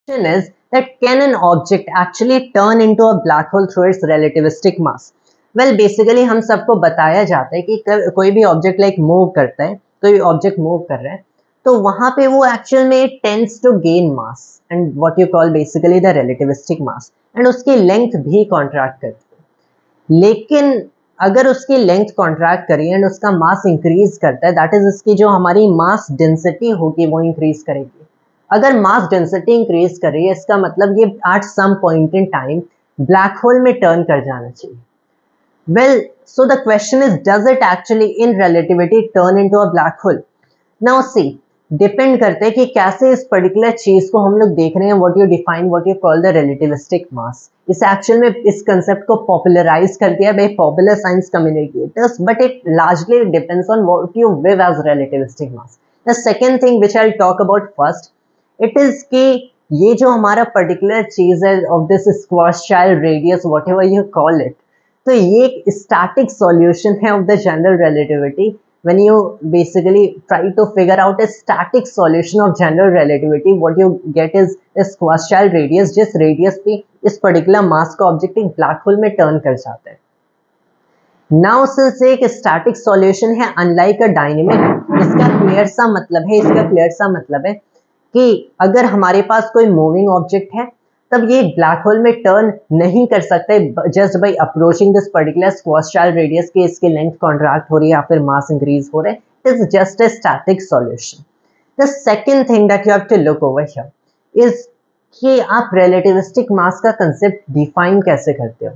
question is that can an object actually turn into a black hole through its relativistic mass? Well, basically हम सबको बताया जाता है कि कोई भी ऑब्जेक्ट लाइक मूव करता है, कोई भी ऑब्जेक्ट मूव कर रहा है, तो वहां पे वो एक्चुअल में tends to gain mass and what you call basically the relativistic mass, and उसकी लेंथ भी कॉन्ट्रैक्ट करती है। लेकिन अगर उसकी लेंथ कॉन्ट्रैक्ट करी एंड उसका मास इंक्रीज करता है, दैट इज इसकी जो हमारी मास डेंसिटी होगी वो इंक्रीज करेगी। अगर मास डेंसिटी इंक्रीज कर रही है, इसका मतलब ये at some point in time black hole में टर्न कर जाना चाहिए। Well, so the question is, does it actually in relativity turn into a black hole? Now see, depend करते हैं कि कैसे इस पर्टिकुलर चीज को हम लोग देख रहे हैं, what you define, what you call the relativistic mass. इस एक्चुअल में इस कंसेप्ट को पॉपुलराइज कर दिया by popular science communicators, but it largely depends on what you view as relativistic mass. The second thing which I will talk about first, it is कि ये जो हमारा पर्टिकुलर चीज है of this square radius, whatever you call it, तो ये एक static solution है of the general relativity. when you basically try to figure out a static solution of general relativity, what you get is a square radius, जिस radius पे इस particular मास का object एक black hole में turn कर जाता है। नाउ सिंस एक स्टैटिक सॉल्यूशन है अनलाइक अ डायनेमिक, इसका क्लियर सा मतलब है कि अगर हमारे पास कोई मूविंग ऑब्जेक्ट है तब ये ब्लैक होल में टर्न नहीं कर सकते just by approaching this particular square radius के इसकी लेंथ कॉन्ट्रैक्ट हो रही है या फिर मास इंक्रीज हो रहा है। It is just a static solution. The second thing that you have to look over here is कि आप रिलेटिविस्टिक मास का कंसेप्ट डिफाइन कैसे करते हो।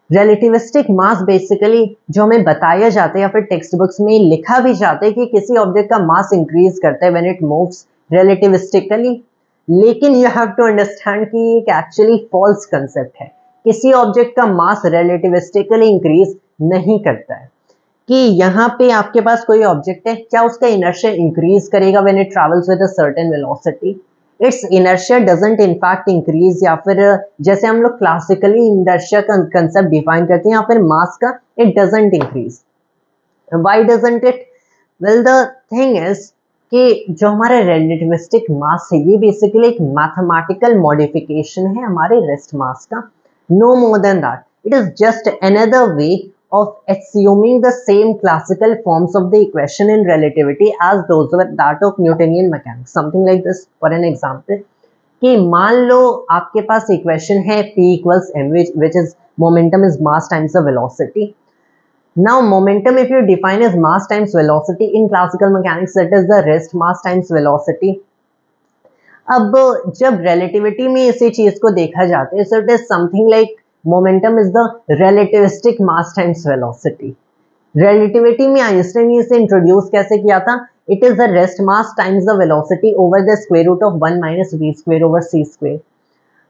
रिलेटिविस्टिक मास बेसिकली जो हमें बताया जाता है या फिर टेक्स्ट बुक्स में लिखा भी जाता है कि किसी ऑब्जेक्ट का मास इंक्रीज करता है व्हेन इट मूव्स रिलेटिविस्टिकली, लेकिन यू हैव टू अंडरस्टैंड कि एक एक्चुअली फॉल्स कंसेप्ट है। किसी ऑब्जेक्ट का मास रिलेटिविस्टिकली इंक्रीज नहीं करता है। कि यहाँ पे आपके पास कोई ऑब्जेक्ट है, क्या उसका इनर्शिया इंक्रीज करेगा when it travels with a certain velocity? It's inertia doesn't in fact increase, या फिर जैसे हम लोग क्लासिकली इनर्शिया का कंसेप्ट डिफाइन करते हैं या फिर मास का, it doesn't increase. Why doesn't it? Well, the thing is कि जो हमारा रिलेटिविस्टिक मास है ये बेसिकली एक मैथमेटिकल मॉडिफिकेशन है हमारे रेस्ट मास का, no more than that. It is just another way of assuming the same classical forms of the equation in relativity as those were that of Newtonian mechanics, something like this. For an example, कि मान लो आपके पास equation है P equals m, which is momentum is mass times the velocity. Now momentum, if you define as mass times velocity in classical mechanics, that is the rest mass times velocity. अब जब relativity में इसी चीज को देखा जाता है, so it is something like momentum is the relativistic mass times velocity. Relativity में आइंस्टाइन ने इसे इंट्रोड्यूस कैसे किया था? It is the rest mass times the velocity over the square root of 1 minus v square over c square.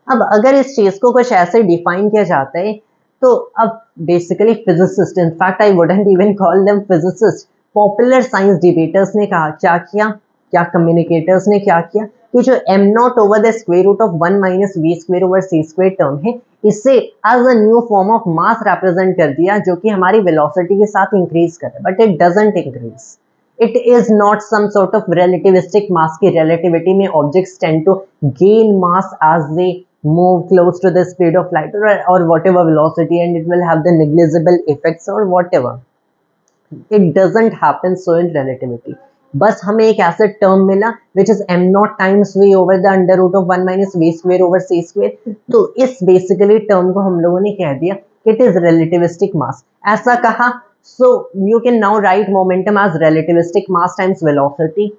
अब अगर इस चीज को कुछ ऐसे डिफाइन किया जाता है तो अब basically physicist, in fact I wouldn't even call them physicist, popular science debtors ने कहा क्या कम्युनिकेटर्स ने क्या किया कि जो m naught over the square root of 1 minus we square over C square term है, इसे as a new form of mass represent कर दिया जो कि हमारी वेलोसिटी के साथ इंक्रीज करे, but it doesn't increase. It is not some sort of relativistic mass की रिलेटिविटी में objects tend to gain mass as they move close to the speed of light or whatever velocity, and it will have the negligible effects or whatever. It doesn't happen so in relativity. बस हमें एक ऐसा term मिला which is m naught times v over the under root of 1 minus v square over c square, तो इस basically term को हम लोगों ने कह दिया it is relativistic mass। ऐसा कहा, so you can now write momentum as relativistic mass times velocity,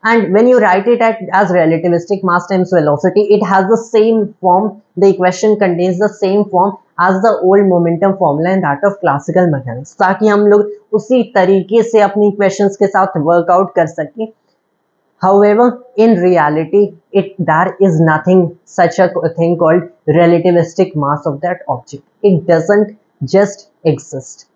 and when you write it as relativistic mass times velocity, it has the same form, the equation contains the same form as the old momentum formula and that of classical mechanics, ताकि हम लोग उसी तरीके से अपनी equations के साथ workout कर सकें। However, in reality, there is nothing such a thing called relativistic mass of that object. It doesn't just exist.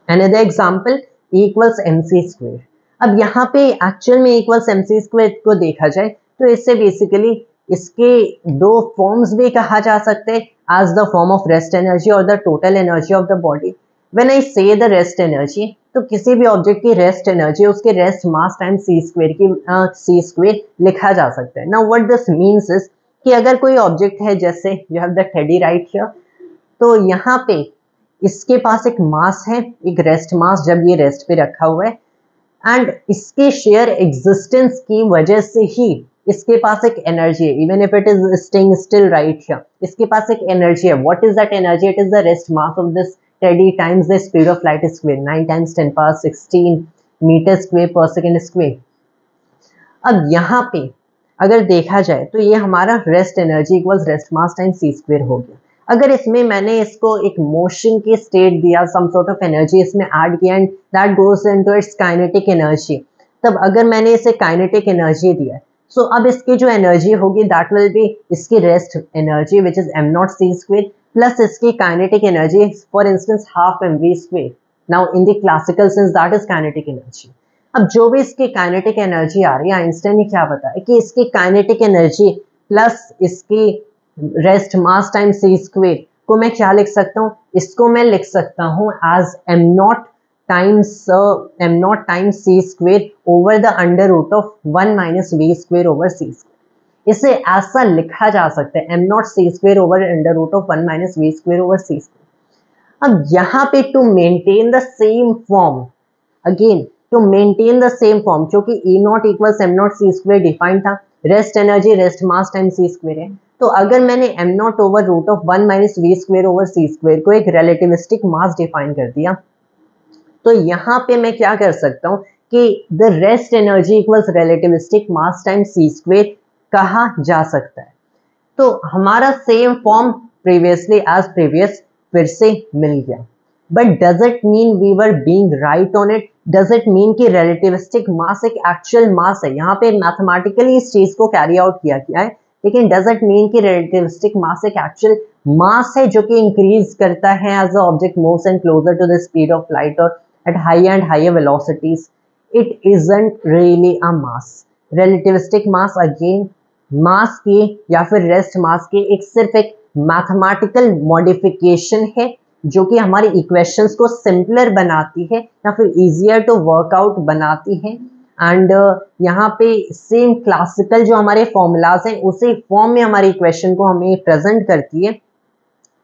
Another example, E equals mc square. अब यहाँ पे एक्चुअल में इक्वल्स mc स्क्वायर को देखा जाए तो इससे बेसिकली इसके दो फॉर्म्स भी कहा जा सकते हैं, as the form of rest energy और the total energy of the body. When I say the rest energy, तो किसी भी ऑब्जेक्ट की रेस्ट एनर्जी उसके रेस्ट मास टाइम सी स्क्वायर लिखा जा सकता है। Now what this means is कि अगर कोई ऑब्जेक्ट है, जैसे you have the teddy right here, तो यहाँ पे इसके पास एक मास है, एक रेस्ट मास, जब ये रेस्ट पे रखा हुआ है, एंड इसके शेयर एग्जिस्टेंस की वजह से ही इसके पास एक एनर्जी है, even if it is staying still right here, इसके पास एक एनर्जी है. What is that energy? It is the rest mass of this teddy times the speed of light square, 9 times 10 power 16 metre square per second square. अब यहाँ पे अगर देखा जाए तो ये हमारा rest energy equals rest mass times सी square हो गया. अगर इसमें मैंने इसको एक मोशन की स्टेट दिया, सम सॉर्ट ऑफ एनर्जी इसमें ऐड किया, and that goes into its kinetic energy, तब अगर मैंने इसे काइनेटिक एनर्जी दिया, सो अब इसकी जो एनर्जी होगी दैट विल बी इसकी rest energy which is M naught C square plus इसकी kinetic energy, for instance half M V square. Now in the classical sense that is kinetic energy. अब जो भी इसकी काइनेटिक एनर्जी आ रही है, Einstein ने क्या बताया कि इसकी काइनेटिक एनर्जी प्लस इसकी रेस्ट मास टाइम सी स्क्वायर को मैं क्या लिख सकता हूँ? इसको मैं लिख सकता हूँ as M naught times C square over the under root of 1 minus we square over C square. इसे ऐसा लिखा जा सकता है, M naught C square over under root of 1 minus we square over C square. अब यहाँ पे to maintain the same form, again to maintain the same form, क्योंकि E naught equals M naught C square defined था, rest energy rest mass time सी square है, तो अगर मैंने m naught over root of 1 minus we square over C square को एक relativistic mass define कर दिया, तो यहाँ पे मैं क्या कर सकता हूँ कि the rest energy equals relativistic mass time C square कहा जा सकता है. तो हमारा same form previously as previous फिर से मिल गया. But does it mean we were being right on it? Does it mean कि रिलेटिविस्टिक मास एक एक्चुअल मास है? यहाँ पे मैथमेटिकली इस चीज को कैरी आउट किया गया है, लेकिन डज इट मीन कि रिलेटिविस्टिक मास एक एक्चुअल मास है जो कि इंक्रीज करता है as the object moves and closer to the speed of light और at high and higher velocities? It isn't really a mass. Relativistic mass again mass की या फिर रेस्ट मास की एक सिर्फ एक मैथमेटिकल मॉडिफिकेशन है जो कि हमारी इक्वेशंस को सिंपलर बनाती है या फिर इजियर टू वर्कआउट बनाती है. एंड यहाँ पे सेम क्लासिकल जो हमारे फॉर्मूलाज हैं उसी फॉर्म में हमारी इक्वेशन को हमें प्रेजेंट करती है,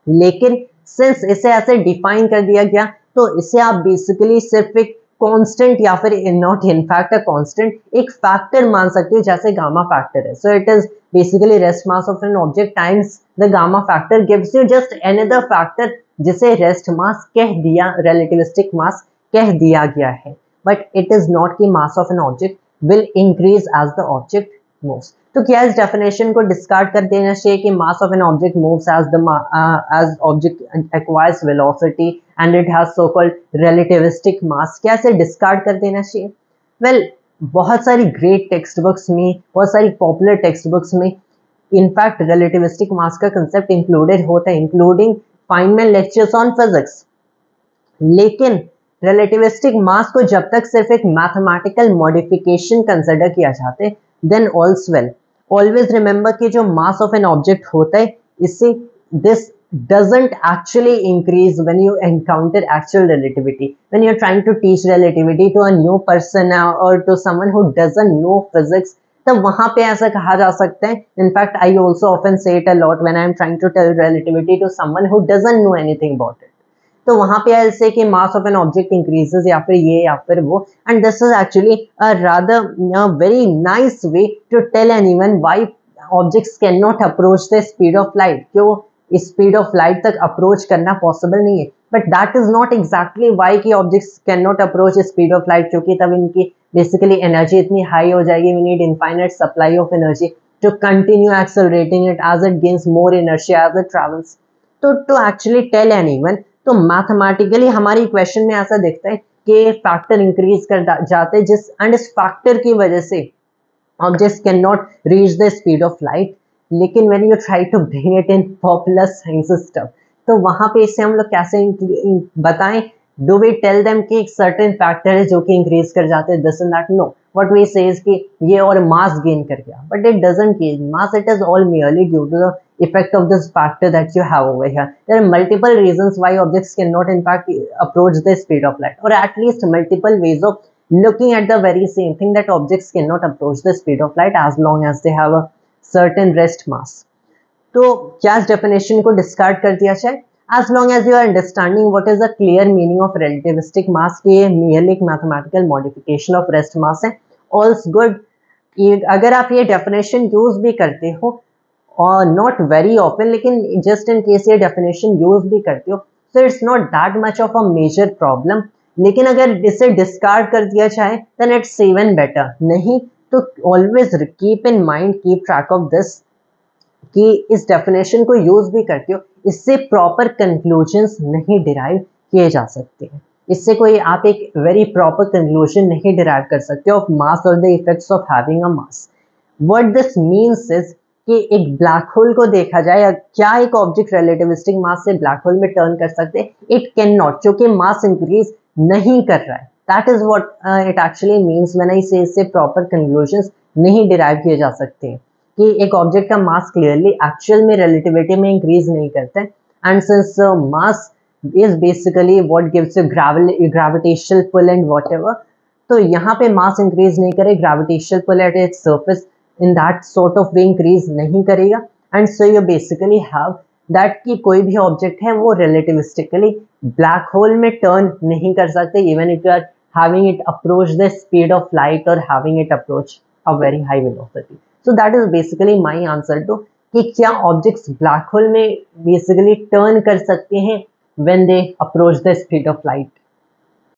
लेकिन सिंस इसे ऐसे डिफाइन कर दिया गया तो इसे आप बेसिकली सिर्फ एक कांस्टेंट या फिर not in fact a constant, एक फैक्टर मान सकते हो जैसे गामा फैक्टर है. So it is basically rest mass of an object times the gamma factor gives you just another factor जिसे रेस्ट मास कह दिया, रिलेटिविस्टिक मास कह दिया गया है. बट इट इज नॉट कि mass of an object will increase as the object moves. तो क्या इस डेफिनेशन को डिस्कार्ड कर देना चाहिए कि mass of an object moves as object acquires velocity and it has so called relativistic mass? क्या इसे डिस्कार्ड कर देना चाहिए? वेल, बहुत सारी ग्रेट टेक्स्ट बुक्स में, बहुत सारी पॉपुलर टेक्स्ट बुक्स में इनफैक्ट रिलेटिविस्टिक मास का कंसेप्ट इंक्लूडेड होता है, including Feynman lectures on physics. लेकिन रिलेटिविस्टिक मास को जब तक सिर्फ एक मैथमेटिकल मॉडिफिकेशन कंसिडर किया जाता है, देन ऑल्स वेल. ऑलवेज रिमेंबर कि जो मास ऑफ एन ऑब्जेक्ट होता है, इससे this doesn't actually increase when you encounter actual relativity. When you're trying to teach relativity to a new person or to someone who doesn't know physics, तब वहां पे ऐसा कहा जा सकता है. In fact I also often say it a lot when I am trying to tell relativity to someone who doesn't know anything about it. तो वहां पे आई से कि mass of an object increases या फिर ये या फिर वो, and this is actually a rather very nice way to tell anyone why objects can not approach the speed of light. क्यों स्पीड ऑफ लाइट तक approach करना पॉसिबल नहीं है, but that is not exactly why कि objects can not approach speed of light, क्योंकि तब इनकी basically energy इतनी हाई हो जाएगी. We need infinite supply of energy to continue accelerating it as it gains more inertia as it travels. तो to actually tell anyone, तो mathematically हमारी equation में ऐसा दिखता है कि फैक्टर इंक्रीज कर जाते हैं जिस एंड इस फैक्टर की वजह से objects can not reach the speed of light. लेकिन when you try to bring it in popular science system, तो वहां पे इसे हम लोग कैसे बताएं? डू वी टेल देम कि एक सर्टेन फैक्टर है जो कि इंक्रीज कर जाते हैं this and that? No. What we say is कि ये और मास गेन कर गया, but it doesn't gain mass. It is all merely due to the effect of this factor that you have over here. There are multiple reasons why objects cannot in fact approach the speed of light, or at least multiple ways of looking at the very same thing, that objects cannot approach the speed of light as long as they have a certain rest mass. तो क्या इस definition को discard कर दिया जाए? As long as you are understanding what is the clear meaning of relativistic mass, कि ये merely एक mathematical modification of rest mass है, all's good. अगर आप ये डेफिनेशन यूज भी करते हो और नॉट वेरी ऑफन, लेकिन जस्ट इन केस ये डेफिनेशन यूज भी करते हो, so it's not that much of a major problem. लेकिन अगर इसे डिस्कार्ड कर दिया जाए then it's even better. नहीं तो always keep in mind, keep track of this, कि इस डेफिनेशन को यूज भी करते हो, इससे प्रॉपर कंक्लूजन्स नहीं डिराइव किए जा सकते हैं। इससे कोई आप एक वेरी प्रॉपर कंक्लूजन नहीं डिराइव कर सकते ऑफ मास और the effects of having a mass. What this means is कि एक ब्लैक होल को देखा जाए, क्या एक ऑब्जेक्ट रिलेटिविस्टिक मास से ब्लैक होल में टर्न कर सकते हैं? इट कैन नॉट, क्योंकि मास इंक्रीज नहीं कर रहा है। That is what it actually means when I से इससे प्रॉपर कंक्लूजन्स नहीं डिराइव किए जा सकते हैं कि एक ऑब्जेक्ट का मास क्लियरली एक्चुअल में रिलेटिविटी में इंक्रीज नहीं करता है। And since mass is basically what gives you gravitational pull and whatever, तो यहाँ पे मास इंक्रीज नहीं करे, gravitational pull at its surface in that sort of way increase नहीं करेगा। And so you basically have that कि कोई भी ऑब्जेक्ट है वो रिलेटिविस्टिकली ब्लैक होल में टर्न नहीं कर सकते, even if you are having it approach the speed of light or having it approach a very high velocity. So that is basically my answer to कि क्या objects black hole में basically turn कर सकते हैं when they approach the speed of light.